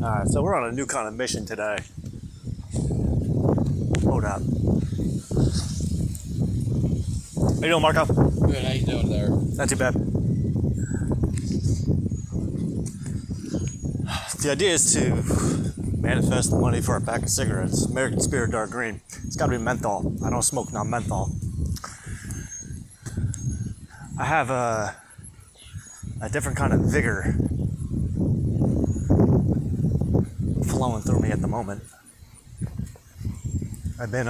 Alright, so we're on a new kind of mission today. Hold up. How you doing, Marco? Good, how you doing there? Not too bad. The idea is to manifest the money for a pack of cigarettes. American Spirit Dark Green. It's gotta be menthol. I don't smoke non-menthol. I have a different kind of vigor flowing through me at the moment. I've been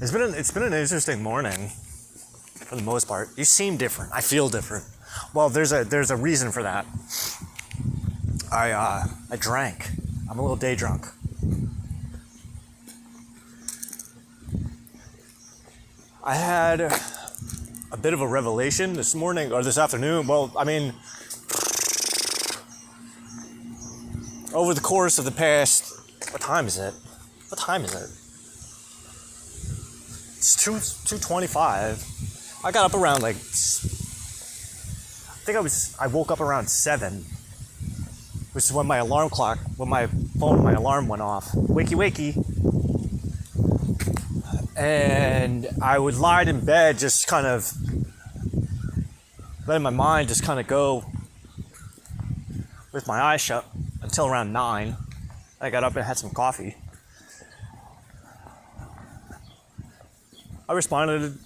it's been an interesting morning for the most part. You seem different. I feel different. Well, there's a reason for that. I drank. I'm a little day drunk. I had a bit of a revelation this morning or this afternoon. Well, I mean, over the course of the past, what time is it? What time is it? It's 2:25. I got up around I woke up around 7, which is when my alarm went off. Wakey wakey. And I would lie in bed, just kind of letting my mind just kind of go with my eyes shut until around 9. I got up and had some coffee. I responded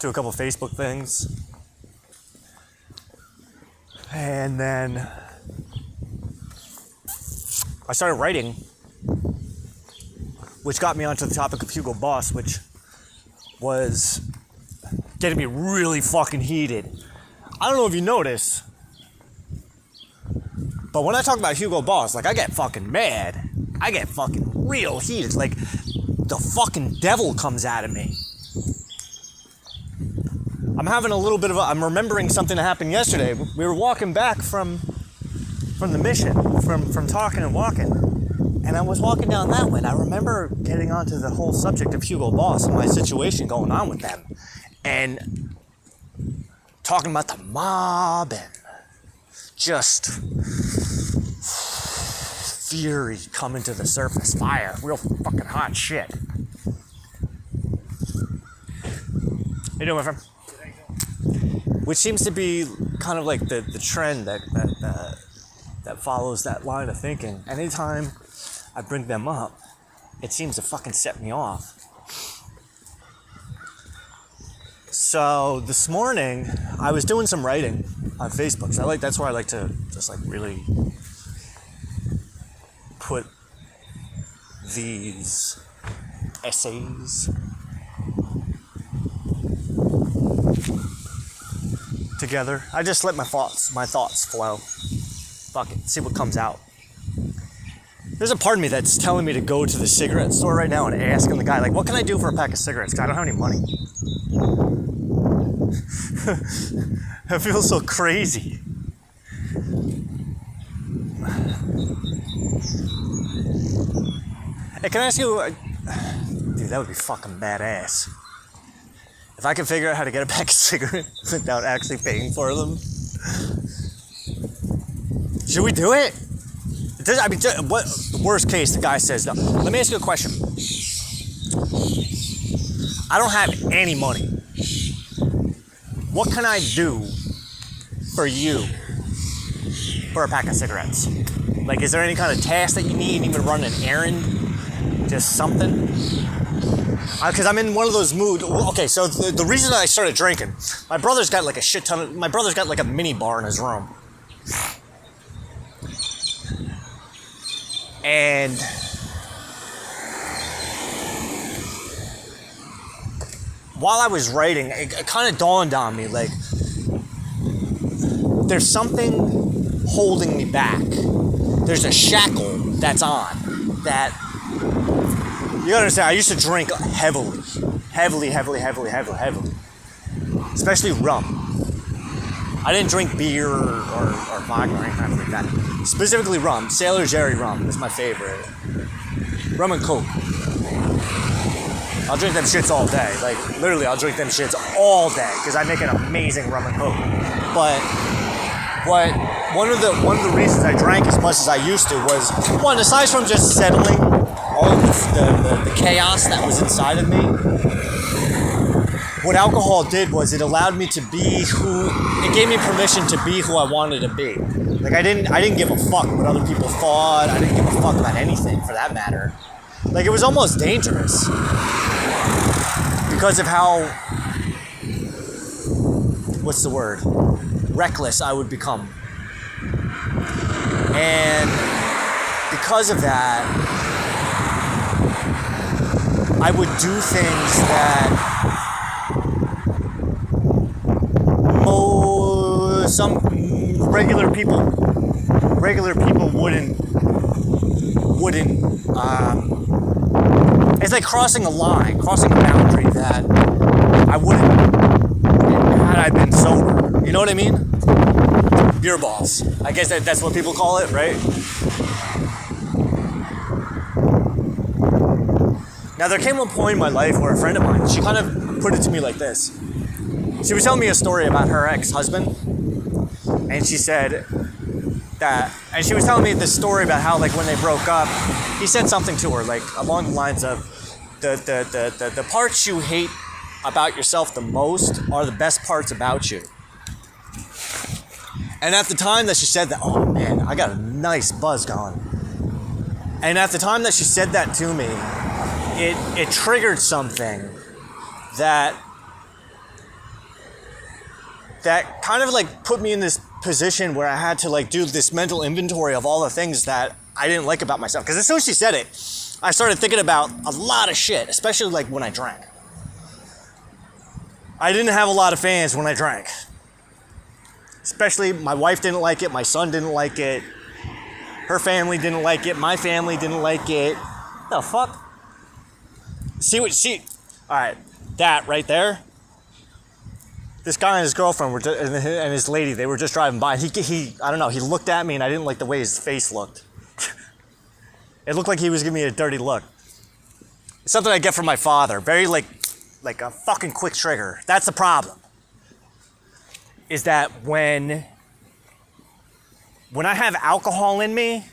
to a couple of Facebook things. And then I started writing, which got me onto the topic of Hugo Boss, which was getting me really fucking heated. I don't know if you notice, but when I talk about Hugo Boss, I get fucking mad. I get fucking real heated. Like the fucking devil comes out of me. I'm having a little bit of I'm remembering something that happened yesterday. We were walking back from the mission, from talking and walking. And I was walking down that way, and I remember getting onto the whole subject of Hugo Boss and my situation going on with them. And talking about the mob and just fury coming to the surface. Fire. Real fucking hot shit. How you doing, my friend? Which seems to be kind of like the trend that follows that line of thinking. Anytime I bring them up, it seems to fucking set me off. So this morning, I was doing some writing on Facebook. So that's where I like to just really put these essays together. I just let my thoughts flow. Fuck it, see what comes out. There's a part of me that's telling me to go to the cigarette store right now and asking the guy, what can I do for a pack of cigarettes? Because I don't have any money. I feel so crazy. Hey, can I ask you, dude, that would be fucking badass. If I could figure out how to get a pack of cigarettes without actually paying for them. Should we do it? What worst case the guy says no. Let me ask you a question. I don't have any money. What can I do for you for a pack of cigarettes? Is there any kind of task that you need? Even run an errand? Just something? Because I'm in one of those moods. Okay, so the reason I started drinking, my brother's got a shit ton of. My brother's got a mini bar in his room. And while I was writing, it kind of dawned on me, there's something holding me back. There's a shackle that's on that, you gotta understand, I used to drink heavily. Especially rum. I didn't drink beer or vodka or anything like that. Specifically rum. Sailor Jerry rum is my favorite. Rum and Coke. I'll drink them shits all day. Literally, I'll drink them shits all day because I make an amazing rum and Coke. But what one of the reasons I drank as much as I used to was, one, aside from just settling all of the chaos that was inside of me, what alcohol did was it allowed me to be it gave me permission to be who I wanted to be. Like I didn't give a fuck what other people thought. I didn't give a fuck about anything for that matter. Like it was almost dangerous because of how, what's the word? Reckless I would become. And because of that, I would do things that some regular people wouldn't. It's like crossing a boundary that I wouldn't had I been sober. You know what I mean? Beer balls. I guess that's what people call it, right? Now there came a point in my life where a friend of mine, she kind of put it to me like this. She was telling me a story about her ex-husband, and she said that, and she was telling me this story about how, like, when they broke up, he said something to her, like, along the lines of, the parts you hate about yourself the most are the best parts about you. And at the time that she said that, oh man, I got a nice buzz going. And at the time that she said that to me, it triggered something that kind of like put me in this position where I had to like do this mental inventory of all the things that I didn't like about myself. Because as soon as she said it, I started thinking about a lot of shit, especially like when I drank. I didn't have a lot of fans when I drank. Especially my wife didn't like it, my son didn't like it, her family didn't like it, my family didn't like it. The fuck? Alright, that right there. This guy and his girlfriend and his lady, they were just driving by. He I don't know, he looked at me and I didn't like the way his face looked. It looked like he was giving me a dirty look. It's something I get from my father. Very like a fucking quick trigger. That's the problem. Is that when I have alcohol in me,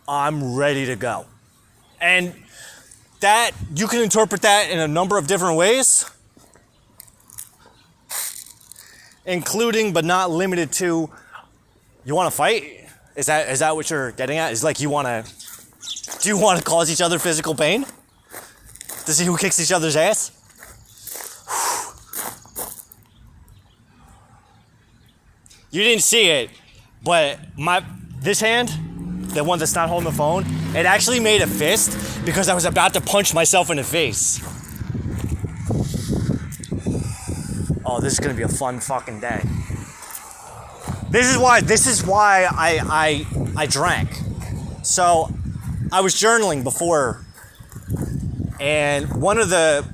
I'm ready to go. And that, you can interpret that in a number of different ways, including but not limited to, you want to fight? Is that what you're getting at? Is like do you want to cause each other physical pain? To see who kicks each other's ass? You didn't see it, but this hand, the one that's not holding the phone, it actually made a fist because I was about to punch myself in the face. Oh, this is gonna be a fun fucking day. This is why I drank. So I was journaling before, and one of the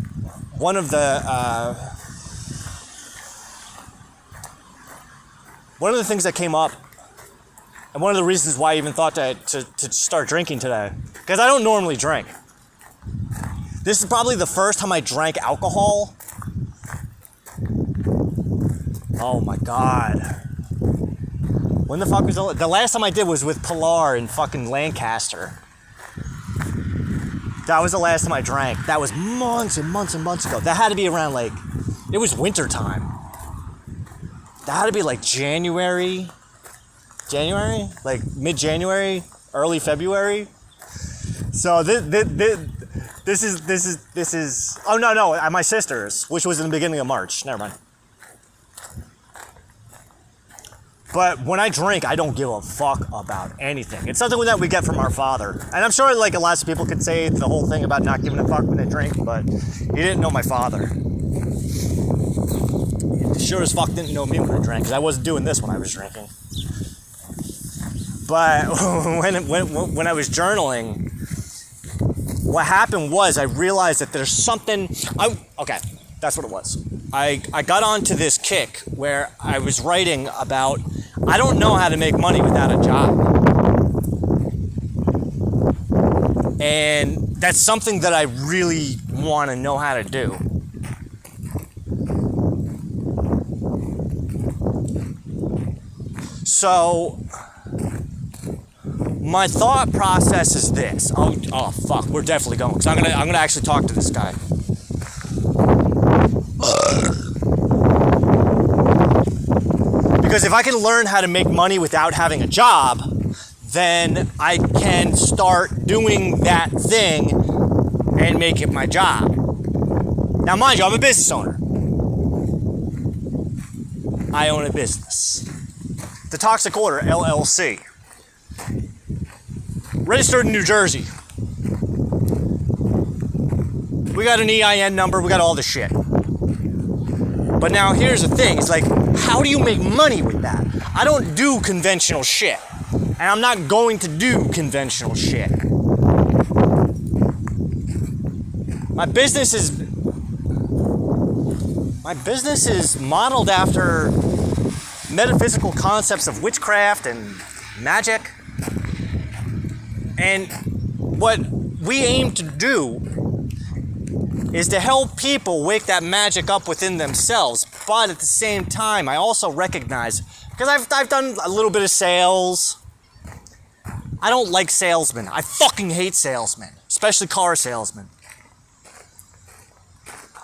things that came up, and one of the reasons why I even thought to start drinking today, because I don't normally drink. This is probably the first time I drank alcohol. Oh my God. When the fuck was the last time I did was with Pilar in fucking Lancaster. That was the last time I drank. That was months and months and months ago. That had to be around it was winter time. That had to be like January, like mid-January, early February. So this is. Oh no, at my sister's, which was in the beginning of March. Never mind. But when I drink, I don't give a fuck about anything. It's something that we get from our father. And I'm sure like a lot of people could say the whole thing about not giving a fuck when they drink, but you didn't know my father. You sure as fuck didn't know me when I drank, because I wasn't doing this when I was drinking. But when I was journaling, what happened was I realized that there's something. Okay, that's what it was. I got onto this kick where I was writing about, I don't know how to make money without a job. And that's something that I really want to know how to do. So my thought process is this. Oh fuck, we're definitely going. Because I'm gonna actually talk to this guy. Because if I can learn how to make money without having a job, then I can start doing that thing and make it my job. Now, mind you, I'm a business owner. I own a business. The Toxic Order, LLC. Registered in New Jersey. We got an EIN number, we got all the shit. But now here's the thing, it's like, how do you make money with that? I don't do conventional shit. And I'm not going to do conventional shit. My business is modeled after metaphysical concepts of witchcraft and magic. And what we aim to do is to help people wake that magic up within themselves. But at the same time, I also recognize, because I've done a little bit of sales. I don't like salesmen. I fucking hate salesmen, especially car salesmen.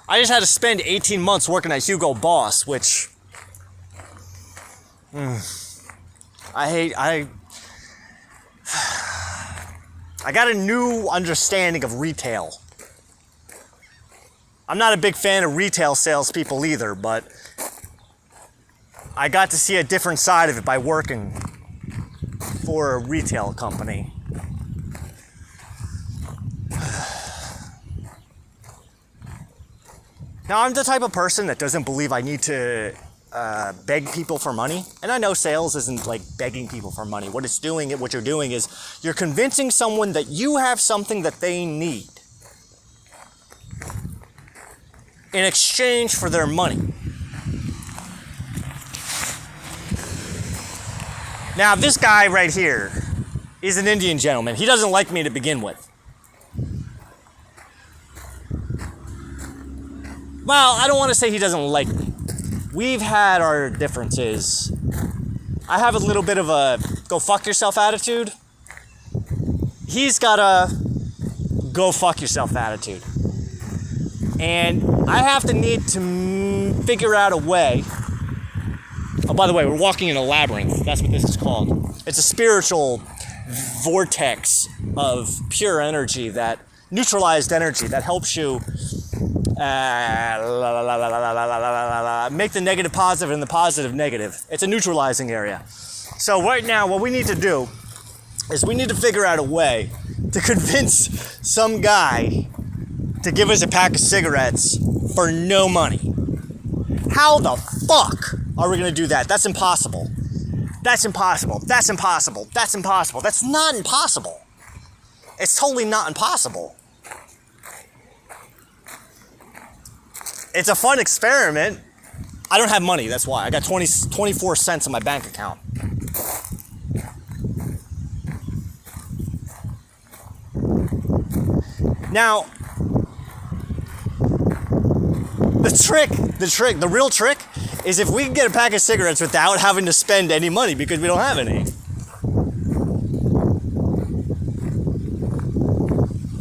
I just had to spend 18 months working at Hugo Boss, which I got a new understanding of retail. I'm not a big fan of retail salespeople either, but I got to see a different side of it by working for a retail company. Now, I'm the type of person that doesn't believe I need to beg people for money. And I know sales isn't like begging people for money. What you're doing is you're convincing someone that you have something that they need in exchange for their money. Now, this guy right here is an Indian gentleman. He doesn't like me to begin with. Well, I don't want to say he doesn't like me. We've had our differences. I have a little bit of a go fuck yourself attitude. He's got a go fuck yourself attitude. And I have to need to figure out a way. Oh, by the way, we're walking in a labyrinth. That's what this is called. It's a spiritual vortex of pure energy, that neutralized energy that helps you make the negative positive and the positive negative. It's a neutralizing area. So right now, what we need to do is we need to figure out a way to convince some guy to give us a pack of cigarettes for no money. How the fuck are we going to do that? That's impossible. That's impossible. That's impossible. That's impossible. That's not impossible. It's totally not impossible. It's a fun experiment. I don't have money, that's why. I got 24 cents in my bank account. Now, the real trick is if we can get a pack of cigarettes without having to spend any money because we don't have any.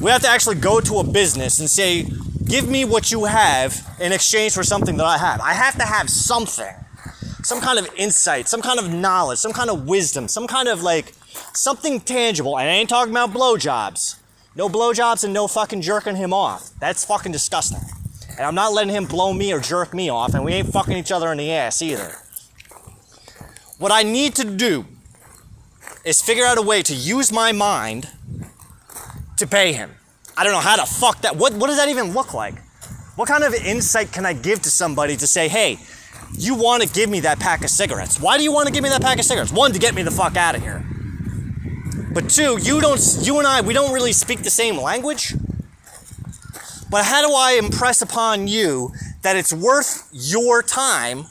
We have to actually go to a business and say, give me what you have in exchange for something that I have. I have to have something. Some kind of insight, some kind of knowledge, some kind of wisdom, some kind of like, something tangible. And I ain't talking about blowjobs. No blowjobs and no fucking jerking him off. That's fucking disgusting. And I'm not letting him blow me or jerk me off, and we ain't fucking each other in the ass either. What I need to do is figure out a way to use my mind to pay him. I don't know how to fuck that. What does that even look like? What kind of insight can I give to somebody to say, hey, you want to give me that pack of cigarettes? Why do you want to give me that pack of cigarettes? One, to get me the fuck out of here. But two, you and I, we don't really speak the same language. But how do I impress upon you that it's worth your time?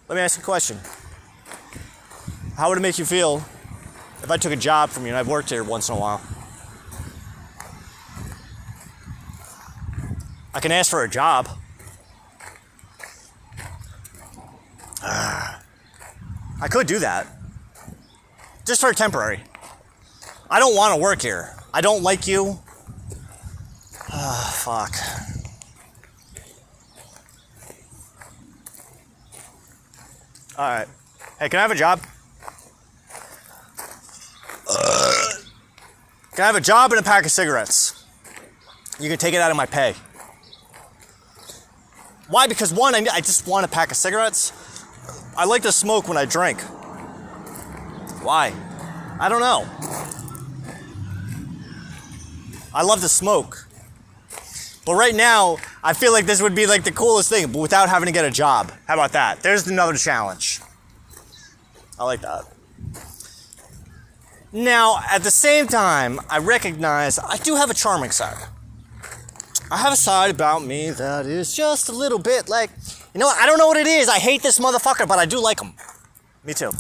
Let me ask you a question. How would it make you feel if I took a job from you and I've worked here once in a while? I can ask for a job. I could do that. Just for temporary. I don't want to work here. I don't like you. Fuck. Alright. Hey, can I have a job? Can I have a job and a pack of cigarettes? You can take it out of my pay. Why? Because one, I just want a pack of cigarettes. I like to smoke when I drink. Why? I don't know. I love to smoke. But right now, I feel like this would be like the coolest thing, but without having to get a job. How about that? There's another challenge. I like that. Now, at the same time, I recognize I do have a charming side. I have a side about me that is just a little bit like, you know what? I don't know what it is. I hate this motherfucker, but I do like him. Me too.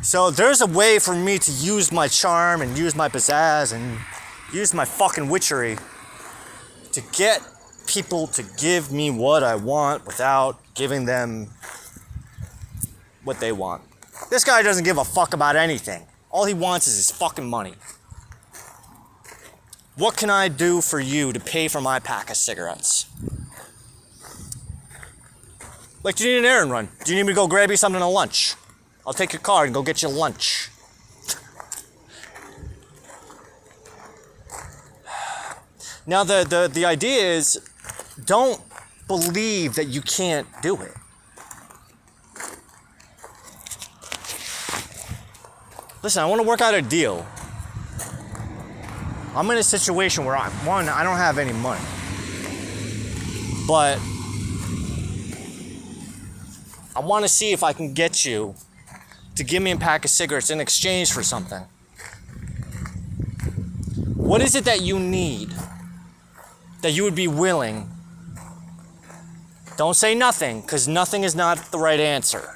So there's a way for me to use my charm and use my pizzazz and use my fucking witchery to get people to give me what I want without giving them what they want. This guy doesn't give a fuck about anything. All he wants is his fucking money. What can I do for you to pay for my pack of cigarettes? Like, do you need an errand run? Do you need me to go grab you something at lunch? I'll take your car and go get you lunch. Now, the idea is, don't believe that you can't do it. Listen, I want to work out a deal. I'm in a situation where I don't have any money. But I want to see if I can get you to give me a pack of cigarettes in exchange for something. What is it that you need that you would be willing? Don't say nothing, because nothing is not the right answer.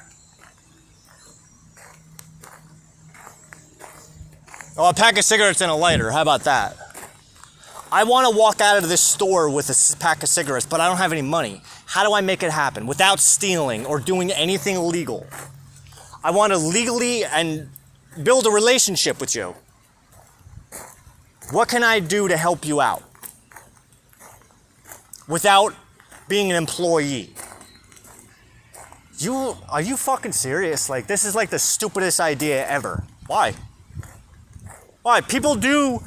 Oh, a pack of cigarettes and a lighter. How about that? I want to walk out of this store with a pack of cigarettes, but I don't have any money. How do I make it happen without stealing or doing anything illegal? I want to legally and build a relationship with you. What can I do to help you out without being an employee? Are you fucking serious? Like, this is like the stupidest idea ever. Why? Why? People do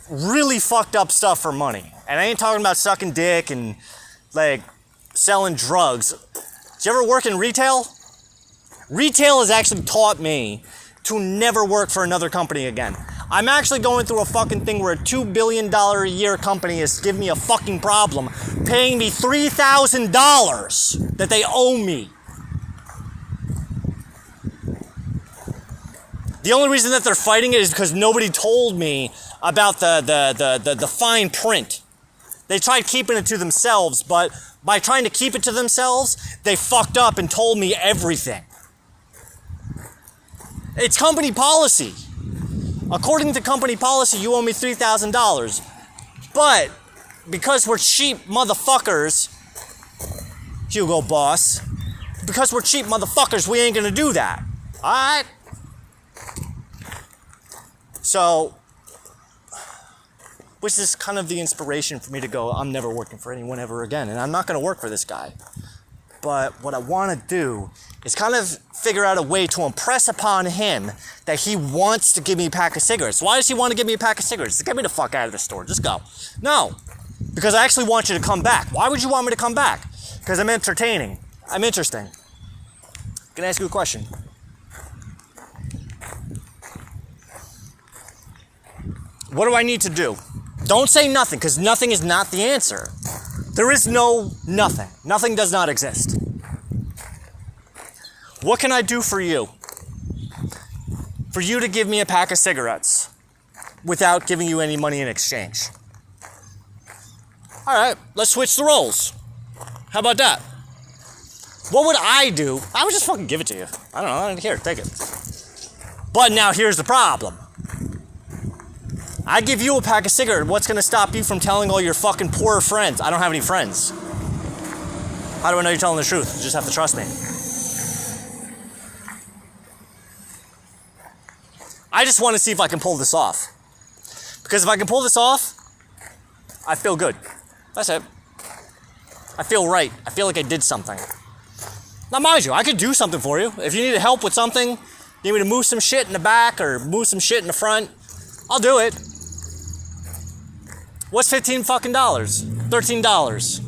really fucked up stuff for money. And I ain't talking about sucking dick and like selling drugs. Did you ever work in retail? Retail has actually taught me to never work for another company again. I'm actually going through a fucking thing where a $2 billion a year company is giving me a fucking problem, paying me $3,000 that they owe me. The only reason that they're fighting it is because nobody told me about the fine print. They tried keeping it to themselves, but by trying to keep it to themselves, they fucked up and told me everything. It's company policy. According to company policy, you owe me $3,000. But because we're cheap motherfuckers, Hugo Boss, because we're cheap motherfuckers, we ain't gonna do that. Alright? So, which is kind of the inspiration for me to go, I'm never working for anyone ever again, and I'm not going to work for this guy. But what I want to do is kind of figure out a way to impress upon him that he wants to give me a pack of cigarettes. Why does he want to give me a pack of cigarettes? Get me the fuck out of the store. Just go. No. Because I actually want you to come back. Why would you want me to come back? Because I'm entertaining. I'm interesting. Can I ask you a question? What do I need to do? Don't say nothing, because nothing is not the answer. There is no nothing. Nothing does not exist. What can I do for you? For you to give me a pack of cigarettes without giving you any money in exchange. All right, let's switch the roles. How about that? What would I do? I would just fucking give it to you. I don't know. Here, take it. But now here's the problem. I give you a pack of cigarettes. What's going to stop you from telling all your fucking poor friends? I don't have any friends. How do I know you're telling the truth? You just have to trust me. I just want to see if I can pull this off. Because if I can pull this off, I feel good. That's it. I feel right. I feel like I did something. Now, mind you, I could do something for you. If you need help with something, need me to move some shit in the back or move some shit in the front, I'll do it. What's $15 fucking dollars? $13.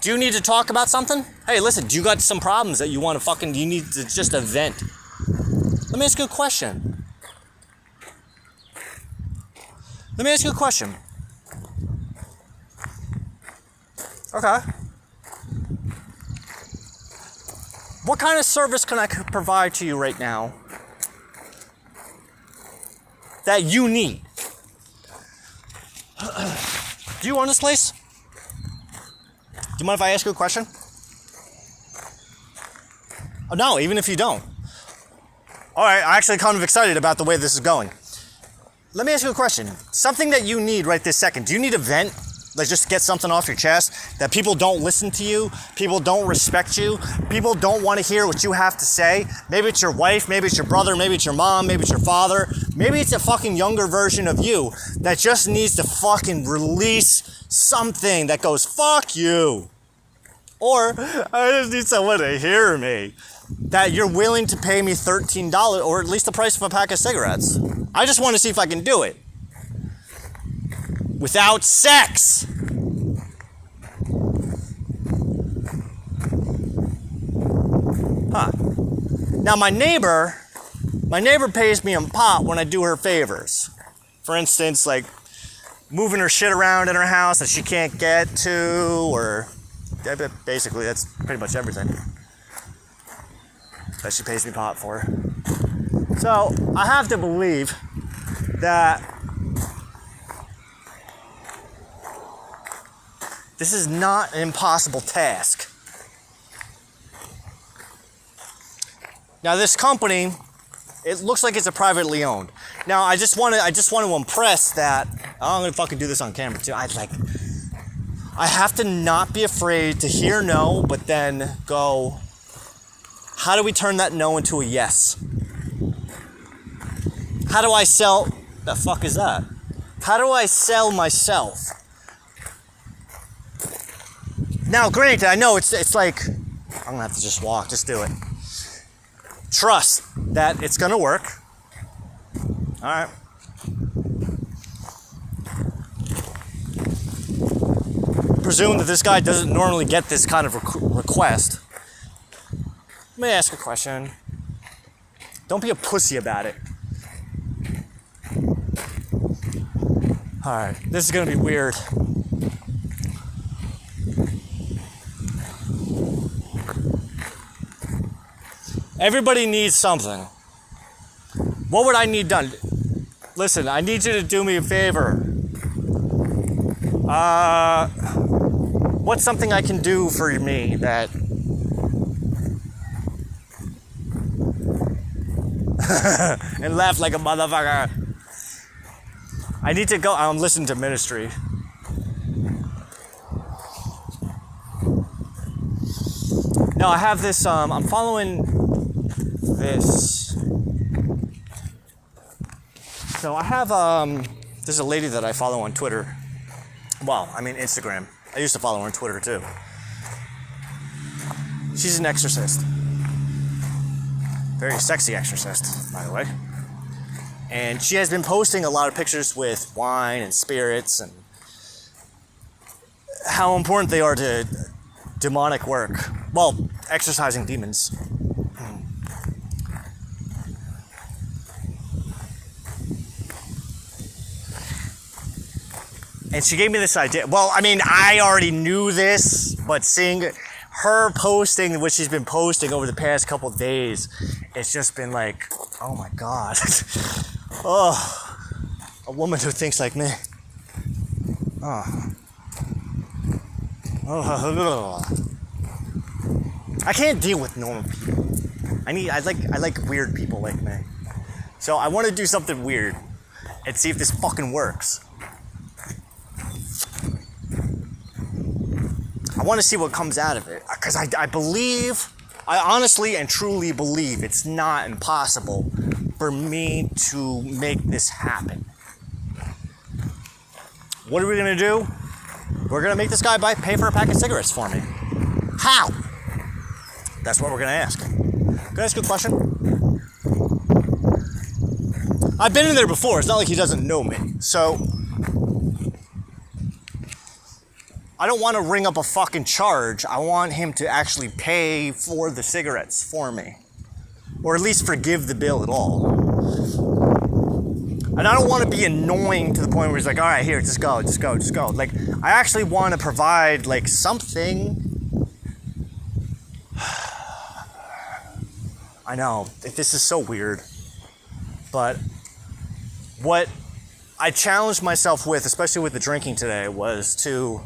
Do you need to talk about something? Hey, listen, do you got some problems that you want to fucking, you need to just a vent? Let me ask you a question. Okay. What kind of service can I provide to you right now that you need? Do you own this place? Do you mind if I ask you a question? Oh, no, even if you don't. All right, I'm actually kind of excited about the way this is going. Let me ask you a question. Something that you need right this second. Do you need a vent? Like just get something off your chest? That people don't listen to you? People don't respect you? People don't want to hear what you have to say? Maybe it's your wife, maybe it's your brother, maybe it's your mom, maybe it's your father. Maybe it's a fucking younger version of you that just needs to fucking release something that goes, fuck you. Or I just need someone to hear me. That you're willing to pay me $13 or at least the price of a pack of cigarettes. I just want to see if I can do it. Without sex. Huh. Now my neighbor pays me in pot when I do her favors. For instance, like moving her shit around in her house that she can't get to, or basically that's pretty much everything that she pays me pot for. So I have to believe that this is not an impossible task. Now this company, it looks like it's a privately owned. Now I just want to impress that I'm gonna fucking do this on camera too. I have to not be afraid to hear no, but then go, how do we turn that no into a yes? How do I sell, the fuck is that? How do I sell myself? Now, granted, I know it's like, I'm gonna have to just walk, just do it. Trust that it's gonna work. All right. Presume that this guy doesn't normally get this kind of request. Let me ask a question. Don't be a pussy about it. All right, this is gonna be weird. Everybody needs something. What would I need done? Listen, I need you to do me a favor. What's something I can do for me that... and laugh like a motherfucker. I need to go, I'm listening to ministry. Now I have this, I'm following this. So I have, there's a lady that I follow on Twitter. Well, I mean Instagram. I used to follow her on Twitter too. She's an exorcist. Very sexy exorcist, by the way. And she has been posting a lot of pictures with wine and spirits and how important they are to demonic work. Well, exorcising demons. And she gave me this idea. Well, I mean, I already knew this, but seeing her posting what she's been posting over the past couple of days, it's just been like, oh my God. Oh, a woman who thinks like me. Oh. Oh. I can't deal with normal people. I like weird people like me. So I want to do something weird and see if this fucking works. I want to see what comes out of it. Because I honestly and truly believe it's not impossible for me to make this happen. What are we going to do? We're going to make this guy pay for a pack of cigarettes for me. How? That's what we're going to ask. Can I ask you a question? I've been in there before. It's not like he doesn't know me. So, I don't want to ring up a fucking charge. I want him to actually pay for the cigarettes for me. Or at least forgive the bill at all. And I don't want to be annoying to the point where he's like, all right, here, just go. Like, I actually want to provide, like, something. I know, this is so weird. But what I challenged myself with, especially with the drinking today, was to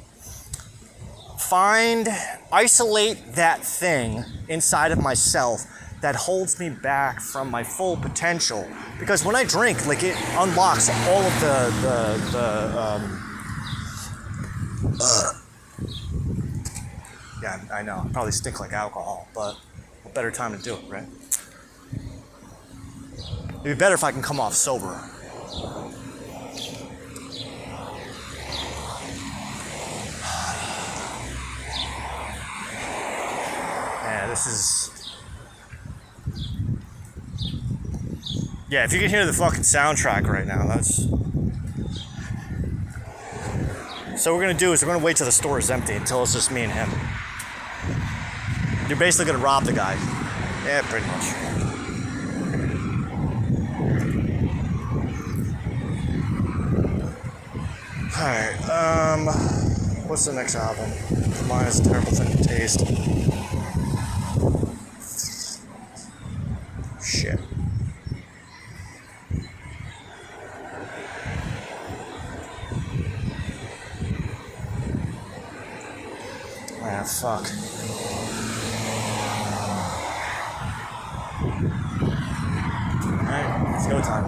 isolate that thing inside of myself that holds me back from my full potential. Because when I drink, like, it unlocks all of yeah, I know, I probably stink like alcohol, but what better time to do it, right? It'd be better if I can come off sober. Yeah, this is... Yeah, if you can hear the fucking soundtrack right now, that's... So what we're gonna do is we're gonna wait till the store is empty until it's just me and him. You're basically gonna rob the guy. Yeah, pretty much. Alright, what's the next album? Mine is a terrible thing to taste. Shit. Ah, fuck. Alright, it's go time.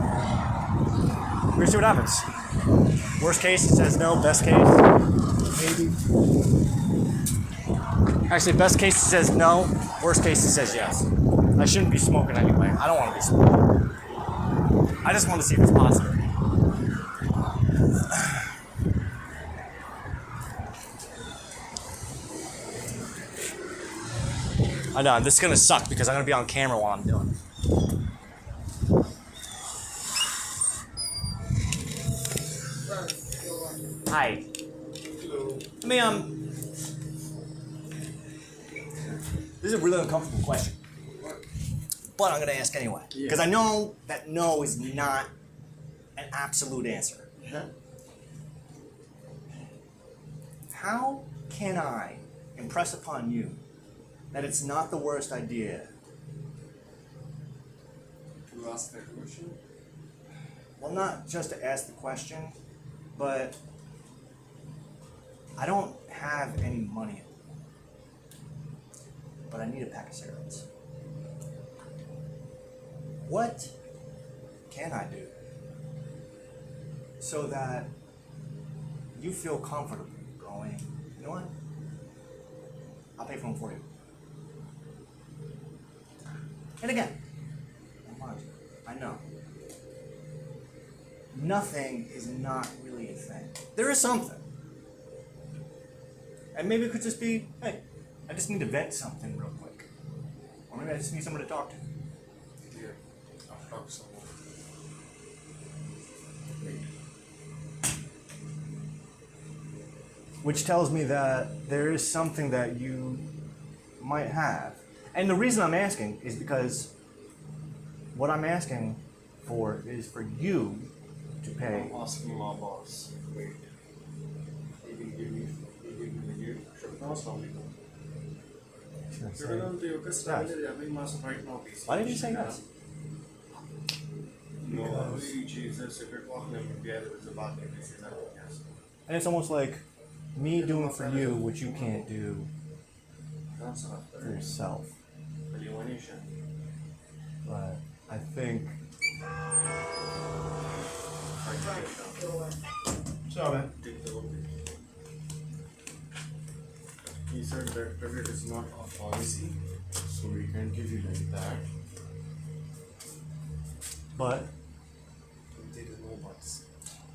We're gonna see what happens. Worst case, he says no. Best case, maybe. Actually, best case, he says no. Worst case, he says yes. I shouldn't be smoking anyway. I don't want to be smoking. I just want to see if it's possible. I know, this is going to suck because I'm going to be on camera while I'm doing it. Hi. Hello. Let me, this is a really uncomfortable question. But I'm going to ask anyway. Because I know that no is not an absolute answer. Yeah. How can I impress upon you that it's not the worst idea? To ask that question? Well, not just to ask the question, but I don't have any money, but I need a pack of cigarettes. What can I do so that you feel comfortable going, you know what? I'll pay for them for you. And again, I know. Nothing is not really a thing. There is something. And maybe it could just be, hey, I just need to vent something real quick. Or maybe I just need someone to talk to. Yeah. I'll talk to someone. Which tells me that there is something that you might have. And the reason I'm asking is because what I'm asking for is for you to pay. I'm asking my boss. Wait. He can give me the gift. Why did you say yes? No, Jesus, secret walking in the other is about yes. And it's almost like me doing for you what you can't do for yourself. But I think Ciao, man. Take the oath. He said that credit is not a policy, so we can't give you like that. But, There is no buts.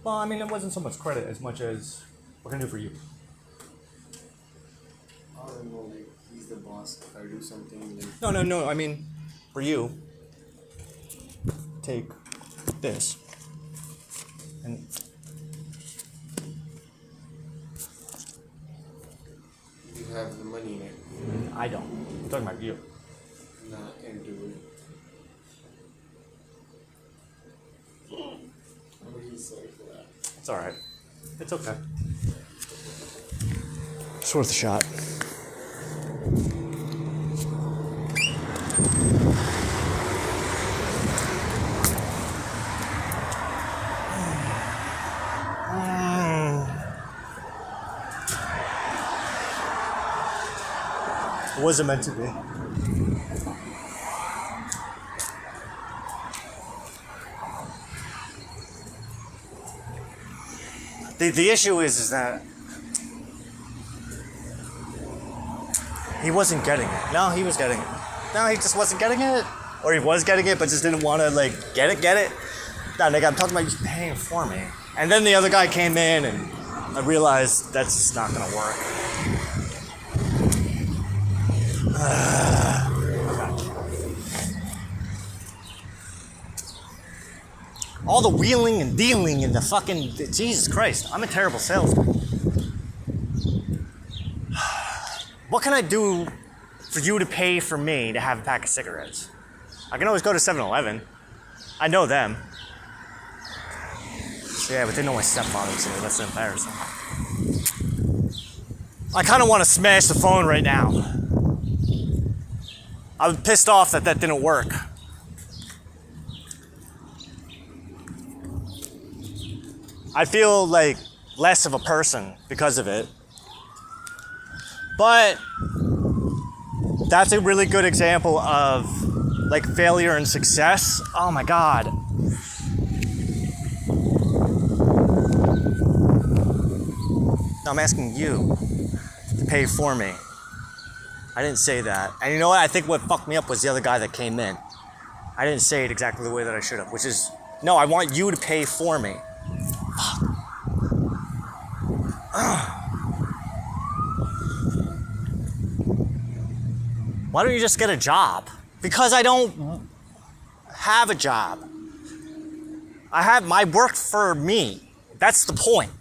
well, I mean, it wasn't so much credit as much as what can I do for you? I don't know, like he's the boss. If I do something like No. I mean, for you, take this. And you have the money in it, I don't. I'm talking about you. nah, I can't do it. I'm really sorry for that. It's alright. It's okay. It's worth a shot. It wasn't meant to be. The issue is that he wasn't getting it. No, he was getting it. No, he just wasn't getting it. Or he was getting it, but just didn't want to, like, get it. No, nigga, I'm talking about you paying for me. And then the other guy came in, and I realized that's just not going to work. All the wheeling and dealing and the fucking... Jesus Christ, I'm a terrible salesman. What can I do for you to pay for me to have a pack of cigarettes? I can always go to 7-Eleven. I know them. Yeah, but they know my stepfather too. That's embarrassing. I kind of want to smash the phone right now. I'm pissed off that didn't work. I feel like less of a person because of it. But that's a really good example of like failure and success. Oh my God. No, I'm asking you to pay for me. I didn't say that. And you know what? I think what fucked me up was the other guy that came in. I didn't say it exactly the way that I should have, which is, no, I want you to pay for me. Why don't you just get a job? Because I don't have a job. I work for me. That's the point.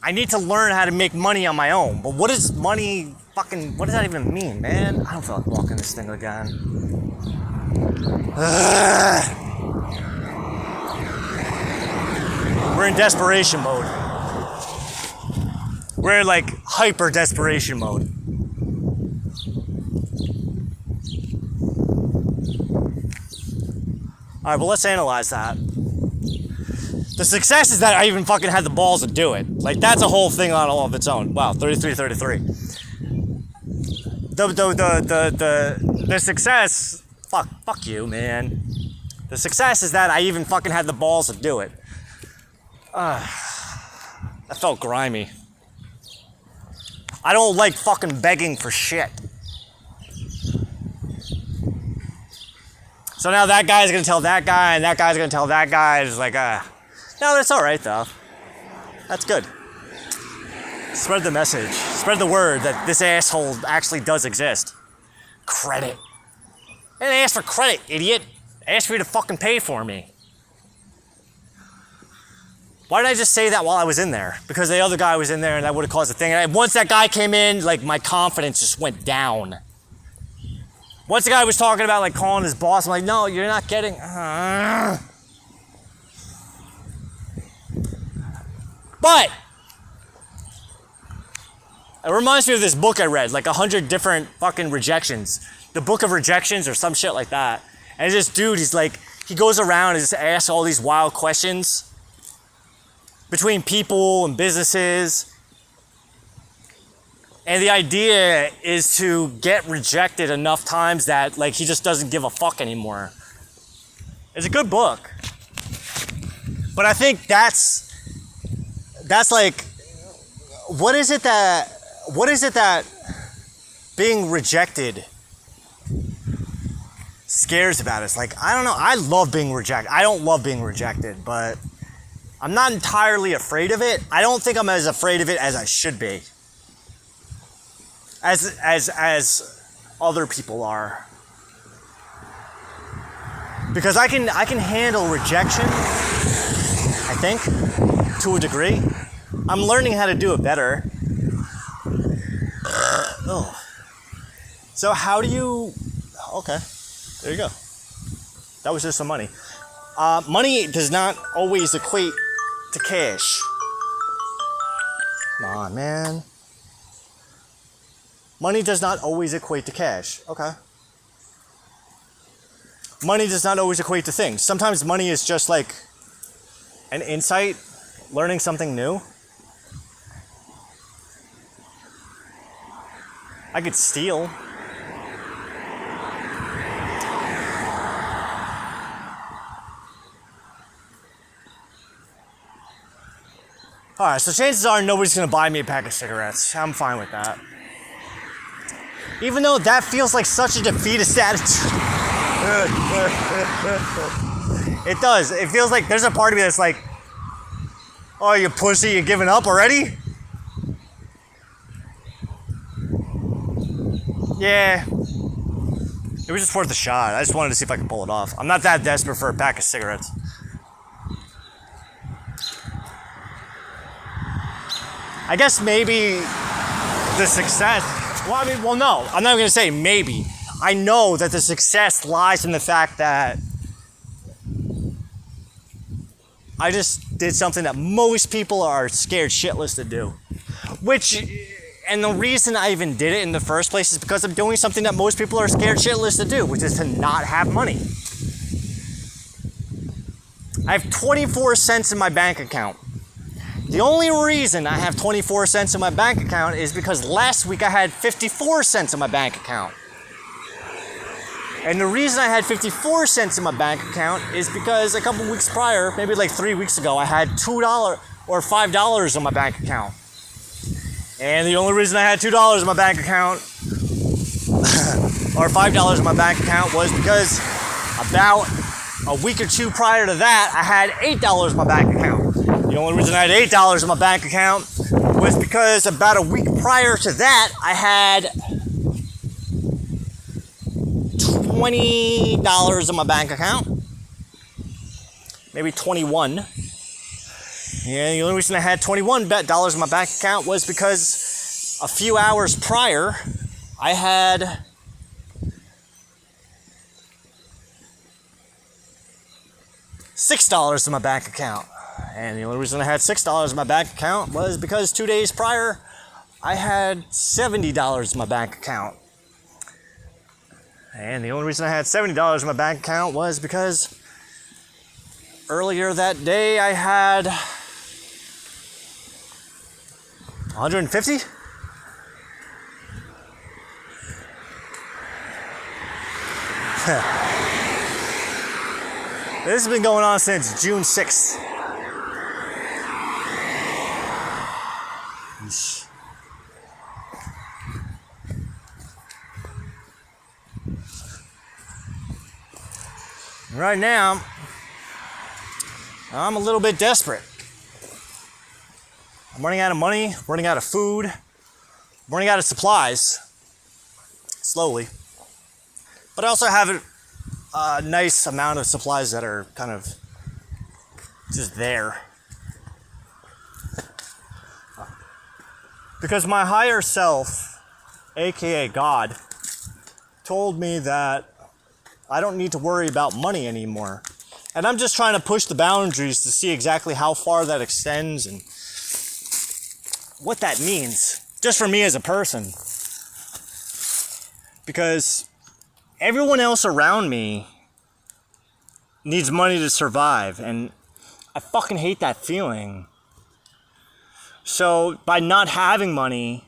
I need to learn how to make money on my own. But what does money what does that even mean, man? I don't feel like walking this thing again. We're in desperation mode. We're in like hyper desperation mode. All right, well, let's analyze that. The success is that I even fucking had the balls to do it. Like, that's a whole thing on all of its own. Wow, 33. The success, fuck you, man. The success is that I even fucking had the balls to do it. I felt grimy. I don't like fucking begging for shit. So now that guy's gonna tell that guy, and that guy's gonna tell that guy. It's like, no, that's all right though. That's good. Spread the message. Spread the word that this asshole actually does exist. Credit. I didn't ask for credit, idiot. I asked for you to fucking pay for me. Why did I just say that while I was in there? Because the other guy was in there and that would have caused a thing. And once that guy came in, like, my confidence just went down. Once the guy was talking about, like, calling his boss, I'm like, no, you're not getting... But it reminds me of this book I read, like 100 different fucking rejections. The Book of Rejections or some shit like that. And this dude, he's like, he goes around and just asks all these wild questions between people and businesses. And the idea is to get rejected enough times that, like, he just doesn't give a fuck anymore. It's a good book. But I think that's that's like, what is it that being rejected scares about us? Like, I don't know. I love being rejected. I don't love being rejected, but I'm not entirely afraid of it. I don't think I'm as afraid of it as I should be. As other people are. Because I can handle rejection, I think, to a degree. I'm learning how to do it better. Oh. So how do you... Okay, there you go. That was just some money. Money does not always equate to cash. Come on, man. Money does not always equate to cash. Okay. Money does not always equate to things. Sometimes money is just like an insight, learning something new. I could steal. Alright, so chances are nobody's gonna buy me a pack of cigarettes. I'm fine with that. Even though that feels like such a defeatist attitude. It does. It feels like there's a part of me that's like, oh, you pussy, you giving up already? Yeah. It was just worth a shot. I just wanted to see if I could pull it off. I'm not that desperate for a pack of cigarettes. I guess maybe the success... no. I'm not going to say maybe. I know that the success lies in the fact that I just did something that most people are scared shitless to do. And the reason I even did it in the first place is because I'm doing something that most people are scared shitless to do, which is to not have money. I have 24 cents in my bank account. The only reason I have 24 cents in my bank account is because last week I had 54 cents in my bank account. And the reason I had 54 cents in my bank account is because a couple weeks prior, maybe like 3 weeks ago, I had $2 or $5 in my bank account. And the only reason I had $2 in my bank account or $5 in my bank account was because about a week or two prior to that, I had $8 in my bank account. The only reason I had $8 in my bank account was because about a week prior to that, I had $20 in my bank account. Maybe 21. And the only reason I had $21 in my bank account was because a few hours prior, I had $6 in my bank account. And the only reason I had $6 in my bank account was because 2 days prior, I had $70 in my bank account. And the only reason I had $70 in my bank account was because earlier that day I had 150? This has been going on since June 6th. Right now, I'm a little bit desperate. I'm running out of money, running out of food, running out of supplies, slowly. But I also have a nice amount of supplies that are kind of just there. Because my higher self, aka God, told me that I don't need to worry about money anymore. And I'm just trying to push the boundaries to see exactly how far that extends and what that means, just for me as a person. Because everyone else around me needs money to survive, and I fucking hate that feeling. So by not having money,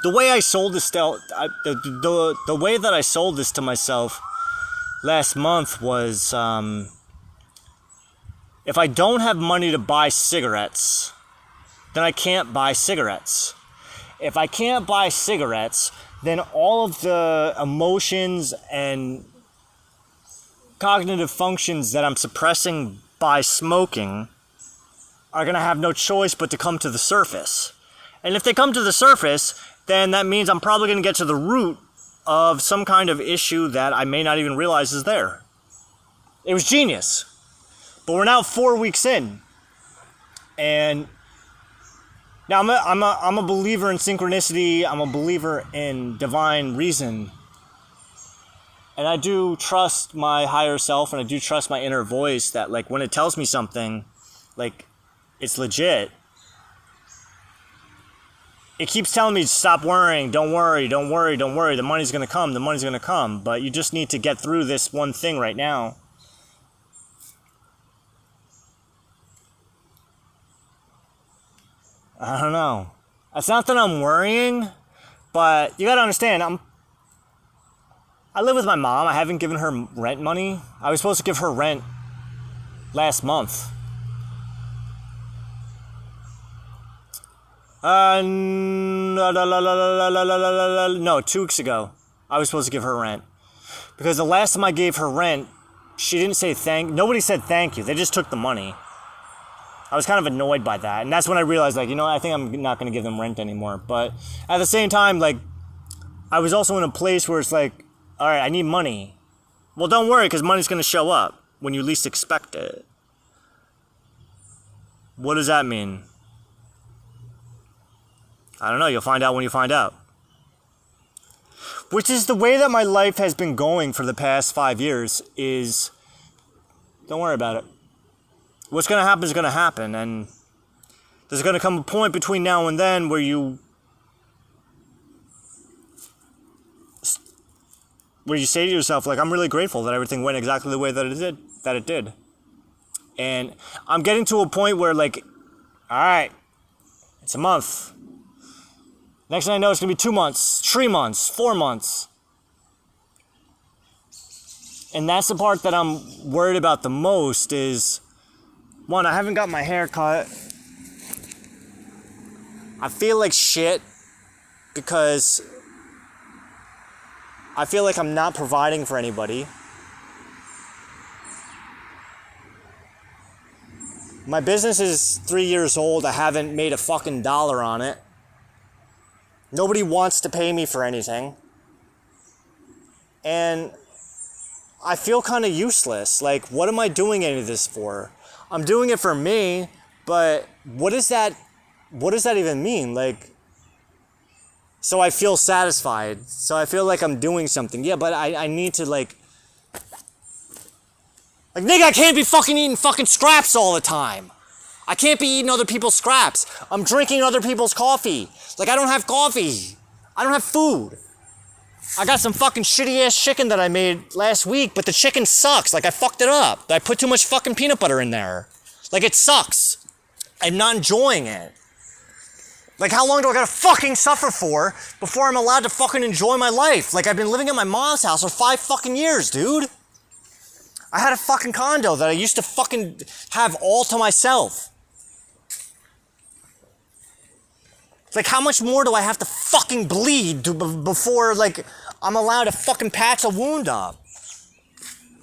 the way I sold this, the way that I sold this to myself last month was, if I don't have money to buy cigarettes, then I can't buy cigarettes. If I can't buy cigarettes, then all of the emotions and cognitive functions that I'm suppressing by smoking are going to have no choice but to come to the surface. And if they come to the surface, then that means I'm probably going to get to the root of some kind of issue that I may not even realize is there. It was genius. But we're now 4 weeks in. And now I'm a believer in synchronicity. I'm a believer in divine reason. And I do trust my higher self, and I do trust my inner voice that, like, when it tells me something, like, it's legit. It keeps telling me to stop worrying, don't worry, don't worry, don't worry. The money's going to come, the money's going to come. But you just need to get through this one thing right now. I don't know. It's not that I'm worrying, but you got to understand, I live with my mom. I haven't given her rent money. I was supposed to give her rent last month. No, 2 weeks ago, I was supposed to give her rent. Because the last time I gave her rent, she didn't say nobody said thank you. They just took the money. I was kind of annoyed by that. And that's when I realized, like, I think I'm not going to give them rent anymore. But at the same time, like, I was also in a place where it's like, all right, I need money. Well, don't worry, because money's going to show up when you least expect it. What does that mean? I don't know. You'll find out when you find out. Which is the way that my life has been going for the past 5 years is, don't worry about it. What's going to happen is going to happen. And there's going to come a point between now and then where you say to yourself, like, I'm really grateful that everything went exactly the way that it did. And I'm getting to a point where, like, all right, it's a month. Next thing I know, it's going to be 2 months, 3 months, 4 months. And that's the part that I'm worried about the most is, one, I haven't got my hair cut. I feel like shit because I feel like I'm not providing for anybody. My business is 3 years old. I haven't made a fucking dollar on it. Nobody wants to pay me for anything. And I feel kind of useless. Like, what am I doing any of this for? I'm doing it for me, but what does that even mean? Like, so I feel satisfied. So I feel like I'm doing something. Yeah, but I need to, like, nigga, I can't be fucking eating fucking scraps all the time. I can't be eating other people's scraps. I'm drinking other people's coffee. Like, I don't have coffee. I don't have food. I got some fucking shitty ass chicken that I made last week, but the chicken sucks. Like, I fucked it up. I put too much fucking peanut butter in there. Like, it sucks. I'm not enjoying it. Like, how long do I gotta fucking suffer for before I'm allowed to fucking enjoy my life? Like, I've been living at my mom's house for 5 fucking years, dude. I had a fucking condo that I used to fucking have all to myself. Like, how much more do I have to fucking bleed before, like, I'm allowed to fucking patch a wound up?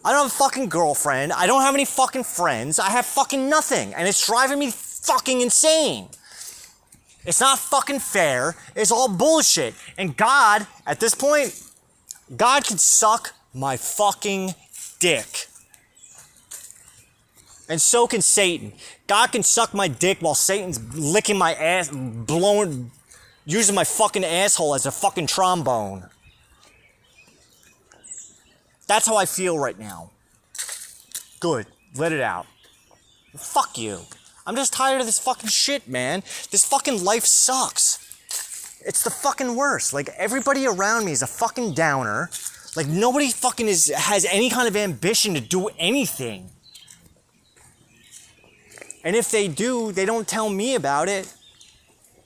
I don't have a fucking girlfriend. I don't have any fucking friends. I have fucking nothing. And it's driving me fucking insane. It's not fucking fair. It's all bullshit. And God, at this point, God can suck my fucking dick. And so can Satan. God can suck my dick while Satan's licking my ass, using my fucking asshole as a fucking trombone. That's how I feel right now. Good. Let it out. Fuck you. I'm just tired of this fucking shit, man. This fucking life sucks. It's the fucking worst. Like, everybody around me is a fucking downer. Like, nobody fucking has any kind of ambition to do anything. And if they do, they don't tell me about it.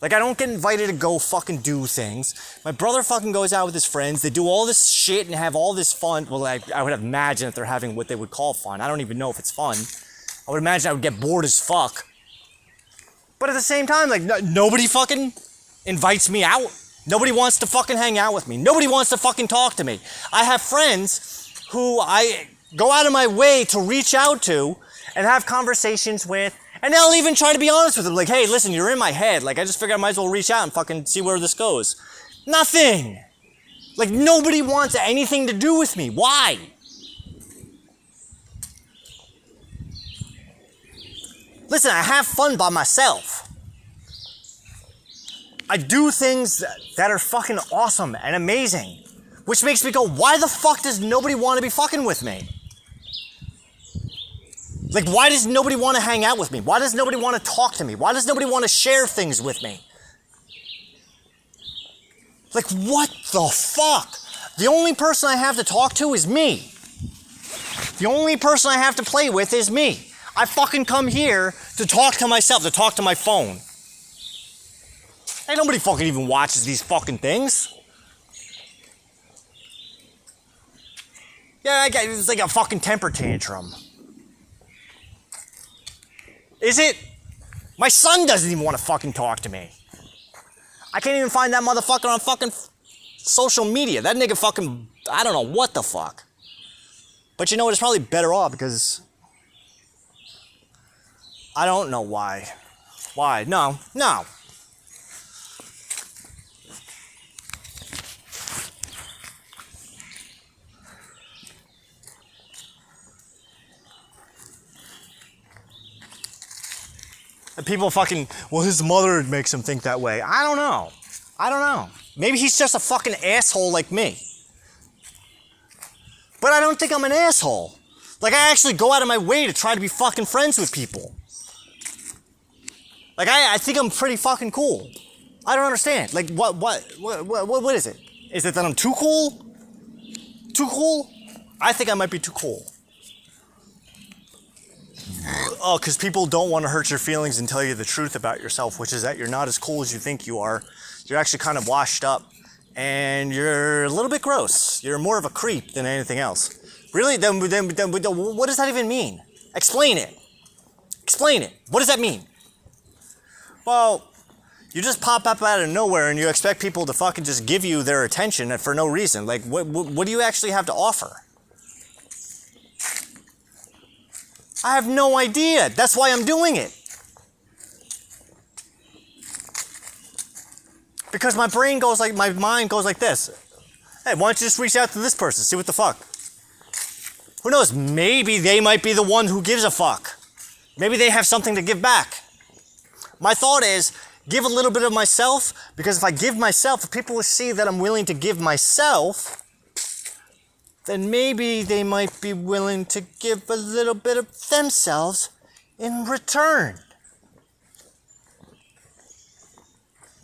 Like, I don't get invited to go fucking do things. My brother fucking goes out with his friends. They do all this shit and have all this fun. Well, I would imagine that they're having what they would call fun. I don't even know if it's fun. I would imagine I would get bored as fuck. But at the same time, like, nobody fucking invites me out. Nobody wants to fucking hang out with me. Nobody wants to fucking talk to me. I have friends who I go out of my way to reach out to and have conversations with, and they'll even try to be honest with them. Like, hey, listen, you're in my head. Like, I just figured I might as well reach out and fucking see where this goes. Nothing. Like, nobody wants anything to do with me. Why? Listen, I have fun by myself. I do things that are fucking awesome and amazing, which makes me go, why the fuck does nobody want to be fucking with me? Like, why does nobody want to hang out with me? Why does nobody want to talk to me? Why does nobody want to share things with me? Like, what the fuck? The only person I have to talk to is me. The only person I have to play with is me. I fucking come here to talk to myself, to talk to my phone. Hey, nobody fucking even watches these fucking things. Yeah, it's like a fucking temper tantrum. Is it? My son doesn't even want to fucking talk to me. I can't even find that motherfucker on fucking social media. That nigga fucking, I don't know what the fuck. But you know what, it's probably better off because I don't know why. Why? No. And people fucking, well, his mother makes him think that way. I don't know. Maybe he's just a fucking asshole like me. But I don't think I'm an asshole. Like, I actually go out of my way to try to be fucking friends with people. Like, I think I'm pretty fucking cool. I don't understand. Like, what is it? Is it that I'm too cool? Too cool? I think I might be too cool. Oh, because people don't want to hurt your feelings and tell you the truth about yourself, which is that you're not as cool as you think you are. You're actually kind of washed up, and you're a little bit gross. You're more of a creep than anything else. Really? Then what does that even mean? Explain it. What does that mean? Well, you just pop up out of nowhere and you expect people to fucking just give you their attention for no reason. Like, what do you actually have to offer? I have no idea. That's why I'm doing it. Because my mind goes like this. Hey, why don't you just reach out to this person, see what the fuck? Who knows? Maybe they might be the one who gives a fuck. Maybe they have something to give back. My thought is, give a little bit of myself, because if I give myself, if people will see that I'm willing to give myself, then maybe they might be willing to give a little bit of themselves in return.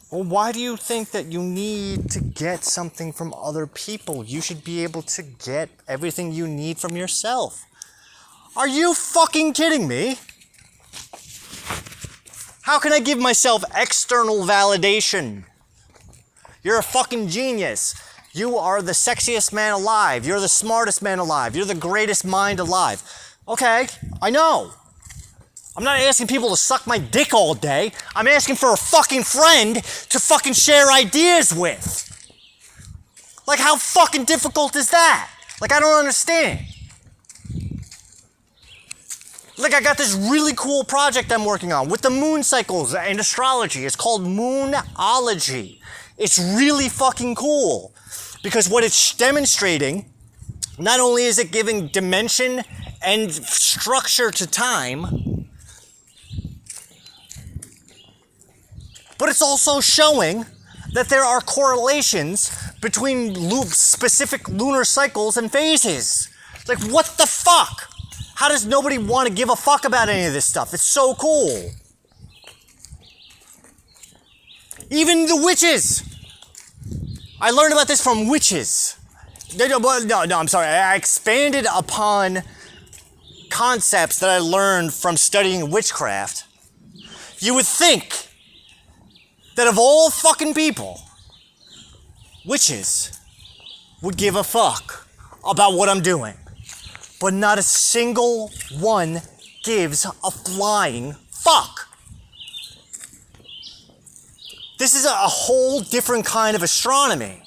Well, why do you think that you need to get something from other people? You should be able to get everything you need from yourself. Are you fucking kidding me? How can I give myself external validation? You're a fucking genius. You are the sexiest man alive. You're the smartest man alive. You're the greatest mind alive. Okay, I know. I'm not asking people to suck my dick all day. I'm asking for a fucking friend to fucking share ideas with. Like, how fucking difficult is that? Like, I don't understand. Like, I got this really cool project I'm working on with the moon cycles and astrology. It's called Moonology. It's really fucking cool. Because what it's demonstrating, not only is it giving dimension and structure to time, but it's also showing that there are correlations between specific lunar cycles and phases. Like, what the fuck? How does nobody want to give a fuck about any of this stuff? It's so cool. Even the witches. I learned about this from witches. No, I'm sorry. I expanded upon concepts that I learned from studying witchcraft. You would think that of all fucking people, witches would give a fuck about what I'm doing. But not a single one gives a flying fuck. This is a whole different kind of astronomy.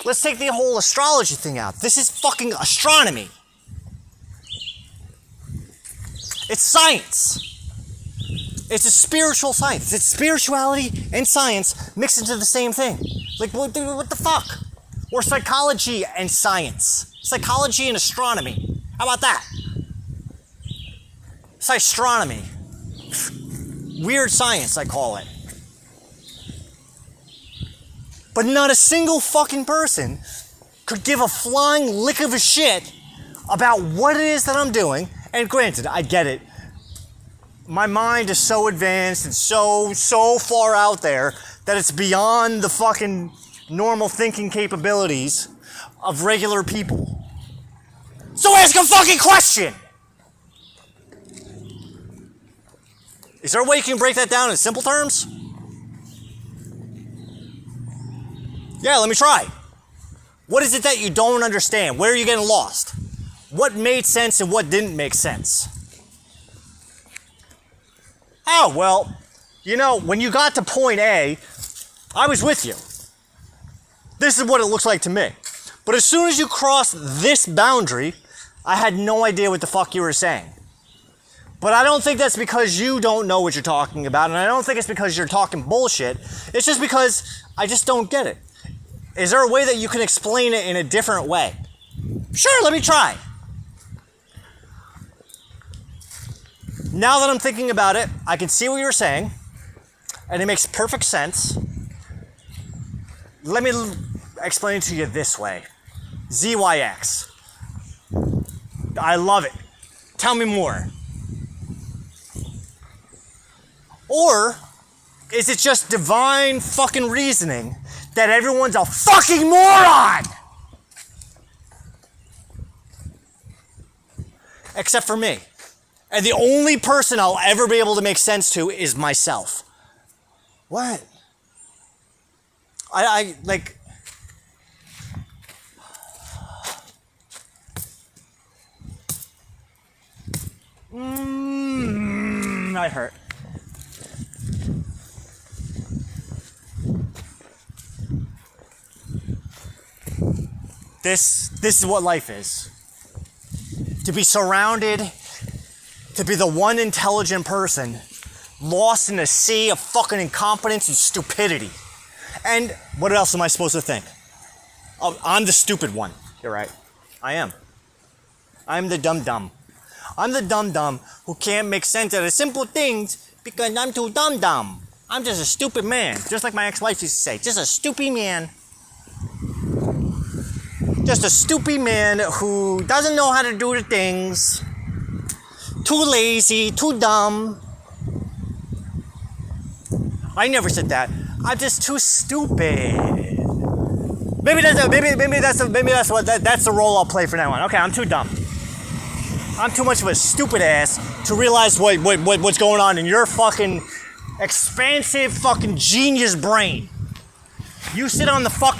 Let's take the whole astrology thing out. This is fucking astronomy. It's science. It's a spiritual science. It's spirituality and science mixed into the same thing. Like, what the fuck? Or psychology and science. Psychology and astronomy. How about that? Astronomy. Weird science, I call it. But not a single fucking person could give a flying lick of a shit about what it is that I'm doing. And granted, I get it. My mind is so advanced and so far out there that it's beyond the fucking normal thinking capabilities of regular people. So ask a fucking question! Is there a way you can break that down in simple terms? Yeah, let me try. What is it that you don't understand? Where are you getting lost? What made sense and what didn't make sense? Oh, well, you know, when you got to point A, I was with you. This is what it looks like to me. But as soon as you cross this boundary, I had no idea what the fuck you were saying. But I don't think that's because you don't know what you're talking about, and I don't think it's because you're talking bullshit. It's just because I just don't get it. Is there a way that you can explain it in a different way? Sure, let me try. Now that I'm thinking about it, I can see what you're saying, and it makes perfect sense. Let me explain it to you this way. ZYX. I love it. Tell me more. Or is it just divine fucking reasoning that everyone's a fucking moron? Except for me. And the only person I'll ever be able to make sense to is myself. What? I like... I hurt. This is what life is. To be surrounded, to be the one intelligent person lost in a sea of fucking incompetence and stupidity. And what else am I supposed to think? Oh, I'm the stupid one. You're right. I am. I'm the dumb. I'm the dumb who can't make sense out of simple things because I'm too dumb. I'm just a stupid man. Just like my ex-wife used to say. Just a stupid man. Just a stupid man who doesn't know how to do the things. Too lazy, too dumb. I never said that. I'm just too stupid. Maybe that's the role I'll play from now on. Okay, I'm too dumb. I'm too much of a stupid ass to realize what's going on in your fucking expansive fucking genius brain. You sit on the fucking